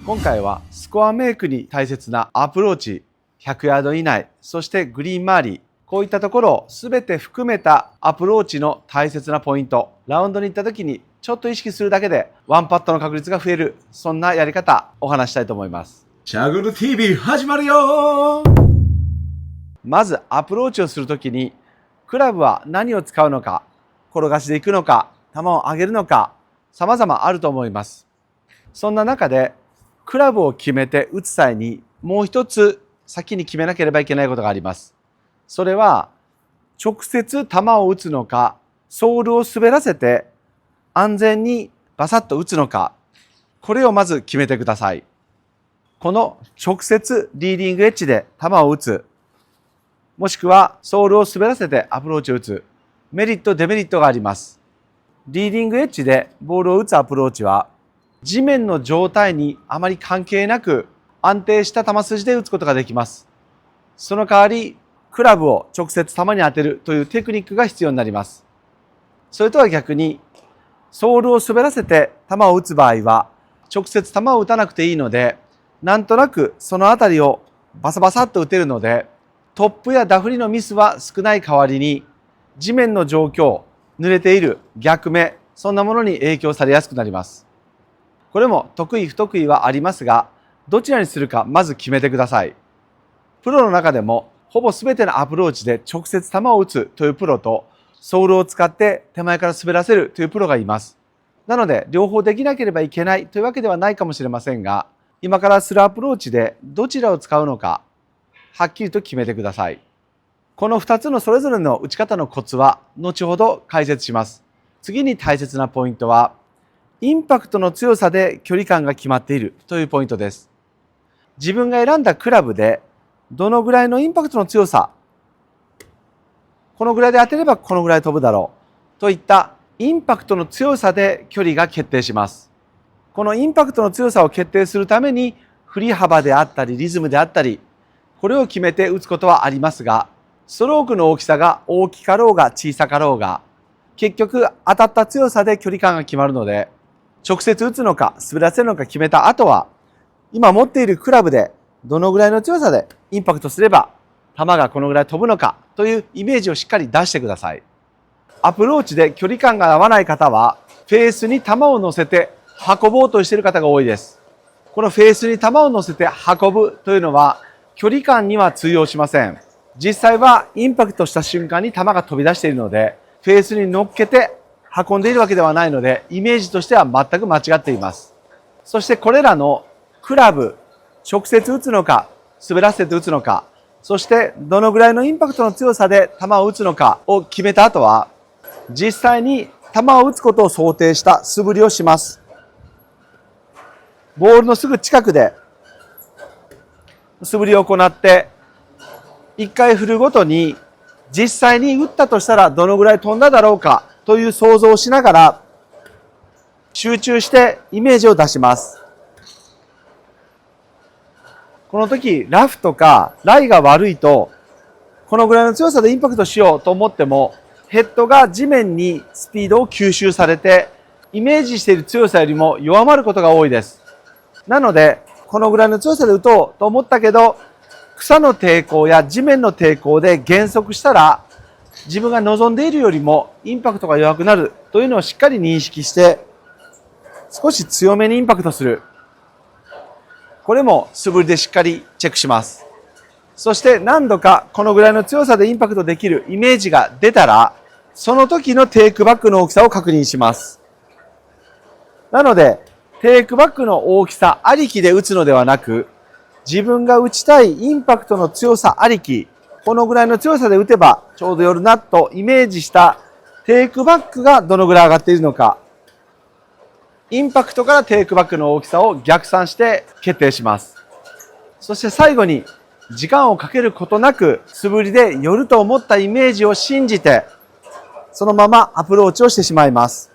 今回はスコアメイクに大切なアプローチ、100ヤード以内、そしてグリーン周り、こういったところを全て含めたアプローチの大切なポイント、ラウンドに行った時にちょっと意識するだけでワンパットの確率が増える、そんなやり方お話したいと思います。チャグル TV 始まるよ。まずアプローチをするときにクラブは何を使うのか、転がしでいくのか、球を上げるのか、様々あると思います。そんな中でクラブを決めて打つ際にもう一つ先に決めなければいけないことがあります。それは直接球を打つのか、ソールを滑らせて安全にバサッと打つのか、これをまず決めてください。この直接リーディングエッジで球を打つ、もしくはソールを滑らせてアプローチを打つ、メリットデメリットがあります。リーディングエッジでボールを打つアプローチは地面の状態にあまり関係なく安定した球筋で打つことができます。その代わりクラブを直接球に当てるというテクニックが必要になります。それとは逆にソールを滑らせて球を打つ場合は直接球を打たなくていいので、なんとなくそのあたりをバサバサっと打てるので、トップやダフりのミスは少ない代わりに地面の状況、濡れている、逆目、そんなものに影響されやすくなります。これも得意不得意はありますが、どちらにするかまず決めてください。プロの中でもほぼ全てのアプローチで直接球を打つというプロと、ソールを使って手前から滑らせるというプロがいます。なので両方できなければいけないというわけではないかもしれませんが、今からするアプローチでどちらを使うのかはっきりと決めてください。この2つのそれぞれの打ち方のコツは後ほど解説します。次に大切なポイントはインパクトの強さで距離感が決まっているというポイントです。自分が選んだクラブでどのぐらいのインパクトの強さ、このぐらいで当てればこのぐらい飛ぶだろうといったインパクトの強さで距離が決定します。このインパクトの強さを決定するために振り幅であったりリズムであったり、これを決めて打つことはありますが、ストロークの大きさが大きかろうが小さかろうが、結局当たった強さで距離感が決まるので、直接打つのか滑らせるのか決めた後は、今持っているクラブでどのぐらいの強さでインパクトすれば球がこのぐらい飛ぶのかというイメージをしっかり出してください。アプローチで距離感が合わない方はフェースに球を乗せて運ぼうとしている方が多いです。このフェースに球を乗せて運ぶというのは距離感には通用しません。実際はインパクトした瞬間に球が飛び出しているので、フェースに乗っけて運んでいるわけではないので、イメージとしては全く間違っています。そしてこれらのクラブ、直接打つのか滑らせて打つのか、そしてどのぐらいのインパクトの強さで球を打つのかを決めた後は、実際に球を打つことを想定した素振りをします。ボールのすぐ近くで素振りを行って、1回振るごとに実際に打ったとしたらどのぐらい飛んだだろうかという想像をしながら集中してイメージを出します。この時ラフとかライが悪いと、このぐらいの強さでインパクトしようと思ってもヘッドが地面にスピードを吸収されてイメージしている強さよりも弱まることが多いです。なのでこのぐらいの強さで打とうと思ったけど、草の抵抗や地面の抵抗で減速したら自分が望んでいるよりもインパクトが弱くなるというのをしっかり認識して少し強めにインパクトする。これも素振りでしっかりチェックします。そして何度かこのぐらいの強さでインパクトできるイメージが出たら、その時のテイクバックの大きさを確認します。なのでテイクバックの大きさありきで打つのではなく、自分が打ちたいインパクトの強さありき、このぐらいの強さで打てばちょうど寄るなとイメージしたテイクバックがどのぐらい上がっているのか、インパクトからテイクバックの大きさを逆算して決定します。そして最後に時間をかけることなく素振りで寄ると思ったイメージを信じて、そのままアプローチをしてしまいます。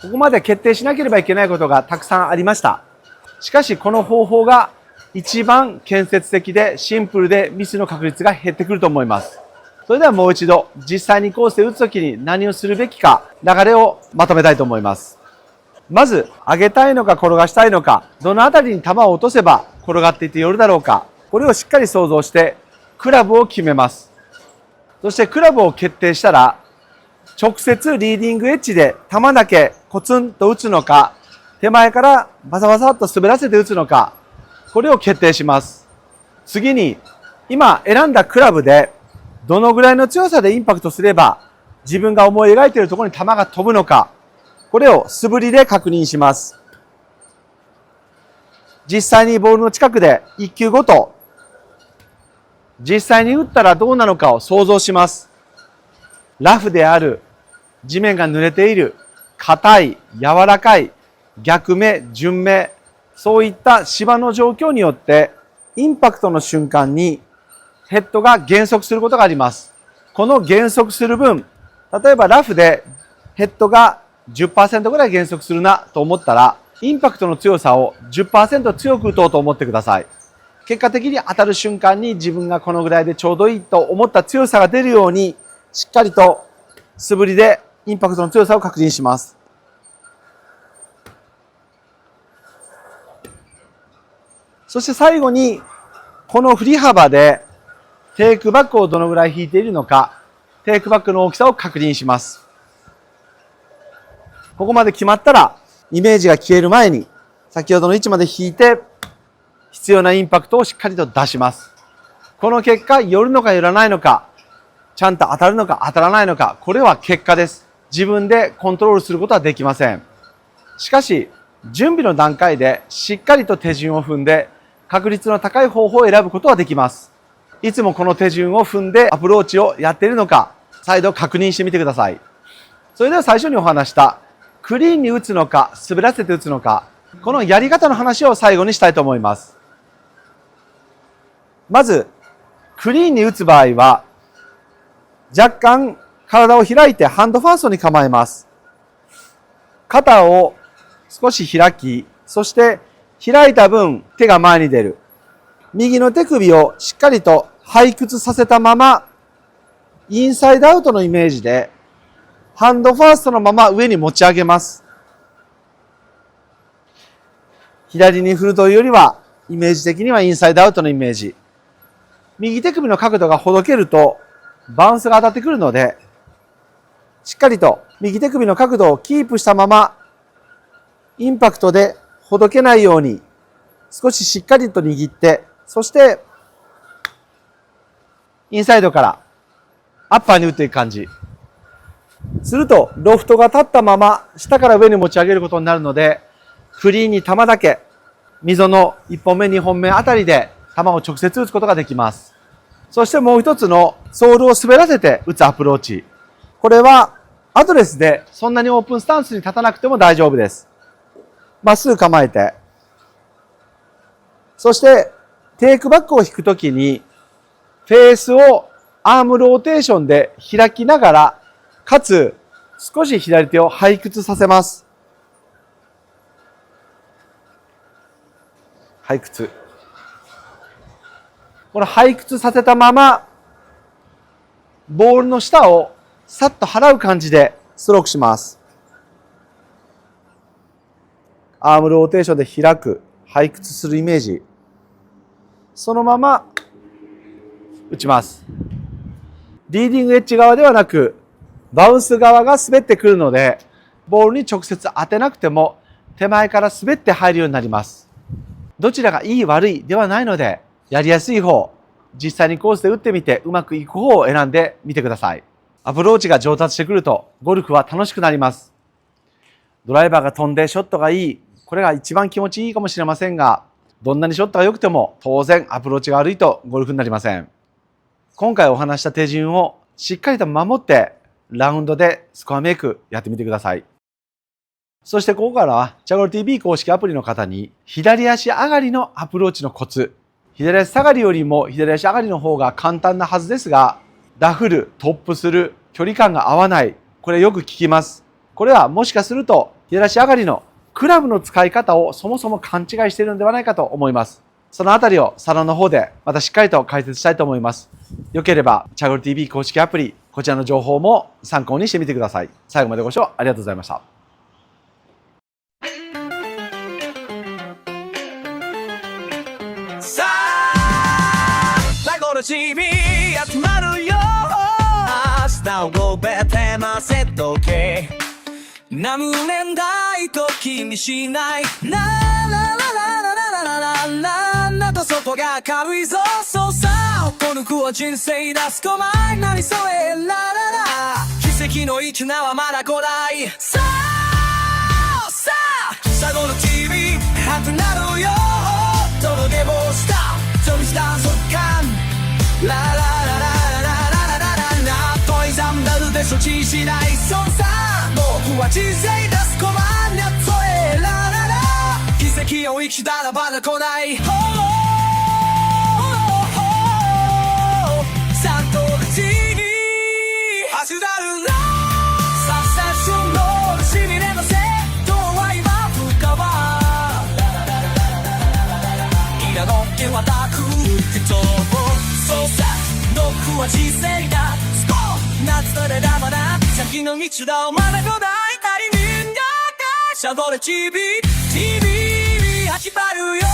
ここまで決定しなければいけないことがたくさんありました。しかしこの方法が一番建設的でシンプルでミスの確率が減ってくると思います。それではもう一度実際にコースで打つときに何をするべきか流れをまとめたいと思います。まず、上げたいのか転がしたいのか、どのあたりに球を落とせば転がっていって寄るだろうか、これをしっかり想像して、クラブを決めます。そしてクラブを決定したら、直接リーディングエッジで球だけコツンと打つのか、手前からバサバサっと滑らせて打つのか、これを決定します。次に、今選んだクラブで、どのぐらいの強さでインパクトすれば、自分が思い描いているところに球が飛ぶのか、これを素振りで確認します。実際にボールの近くで1球ごと、実際に打ったらどうなのかを想像します。ラフである、地面が濡れている、硬い、柔らかい、逆目、順目、そういった芝の状況によって、インパクトの瞬間にヘッドが減速することがあります。この減速する分、例えばラフでヘッドが 10% ぐらい減速するなと思ったら、インパクトの強さを 10% 強く打とうと思ってください。結果的に当たる瞬間に自分がこのぐらいでちょうどいいと思った強さが出るように、しっかりと素振りでインパクトの強さを確認します。そして最後に、この振り幅でテイクバックをどのぐらい引いているのか、テイクバックの大きさを確認します。ここまで決まったら、イメージが消える前に、先ほどの位置まで引いて、必要なインパクトをしっかりと出します。この結果、寄るのか寄らないのか、ちゃんと当たるのか当たらないのか、これは結果です。自分でコントロールすることはできません。しかし、準備の段階でしっかりと手順を踏んで、確率の高い方法を選ぶことはできます。いつもこの手順を踏んでアプローチをやっているのか、再度確認してみてください。それでは最初にお話したクリーンに打つのか滑らせて打つのか、このやり方の話を最後にしたいと思います。まずクリーンに打つ場合は若干体を開いてハンドファーストに構えます。肩を少し開き、そして開いた分手が前に出る。右の手首をしっかりと背屈させたまま、インサイドアウトのイメージで、ハンドファーストのまま上に持ち上げます。左に振るというよりは、イメージ的にはインサイドアウトのイメージ。右手首の角度がほどけると、バウンスが当たってくるので、しっかりと右手首の角度をキープしたまま、インパクトでほどけないように、少ししっかりと握って、そして、インサイドからアッパーに打っていく感じ。すると、ロフトが立ったまま、下から上に持ち上げることになるので、クリーンに球だけ、溝の1本目、2本目あたりで球を直接打つことができます。そしてもう一つの、ソールを滑らせて打つアプローチ。これは、アドレスでそんなにオープンスタンスに立たなくても大丈夫です。まっすぐ構えて。そして、テイクバックを引くときに、フェースをアームローテーションで開きながら、かつ少し左手を背屈させます。背屈。この背屈させたまま、ボールの下をさっと払う感じでストロークします。アームローテーションで開く、背屈するイメージ。そのまま打ちます。リーディングエッジ側ではなく、バウンス側が滑ってくるので、ボールに直接当てなくても手前から滑って入るようになります。どちらがいい悪いではないので、やりやすい方、実際にコースで打ってみてうまくいく方を選んでみてください。アプローチが上達してくると、ゴルフは楽しくなります。ドライバーが飛んでショットがいい、これが一番気持ちいいかもしれませんが、どんなにショットが良くても当然アプローチが悪いとゴルフになりません。今回お話した手順をしっかりと守ってラウンドでスコアメイクやってみてください。そしてここからはチャゴル TV 公式アプリの方に左足上がりのアプローチのコツ。左足下がりよりも左足上がりの方が簡単なはずですが、ダフる、トップする、距離感が合わない。これよく聞きます。これはもしかすると左足上がりのクラブの使い方をそもそも勘違いしているのではないかと思います。そのあたりをサロンの方でまたしっかりと解説したいと思います。よければチャゴル TV 公式アプリ、こちらの情報も参考にしてみてください。最後までご視聴ありがとうございました。さあラゴの TV 集まるよ明日をごべてませとけ何年代と気にしないなららららららららなと外が軽いぞそうさこの子は人生出すこまい何それららら奇跡の一名はまだ来ないさあさあサゴの TV 始まるよ届け棒した飛びした速乾ララララララララララトイザンダルで処置しないそうさ僕は人生出すこまんやつえラララ奇跡を生きたらまだ来ないサントル TV 走らるなさ最初のしびれのせどうは今深はいらの手はたく人そうさ僕は人生だスコー夏とでだまだ先の道だまだ来ないタイミングがシャボレ TV 始まるよ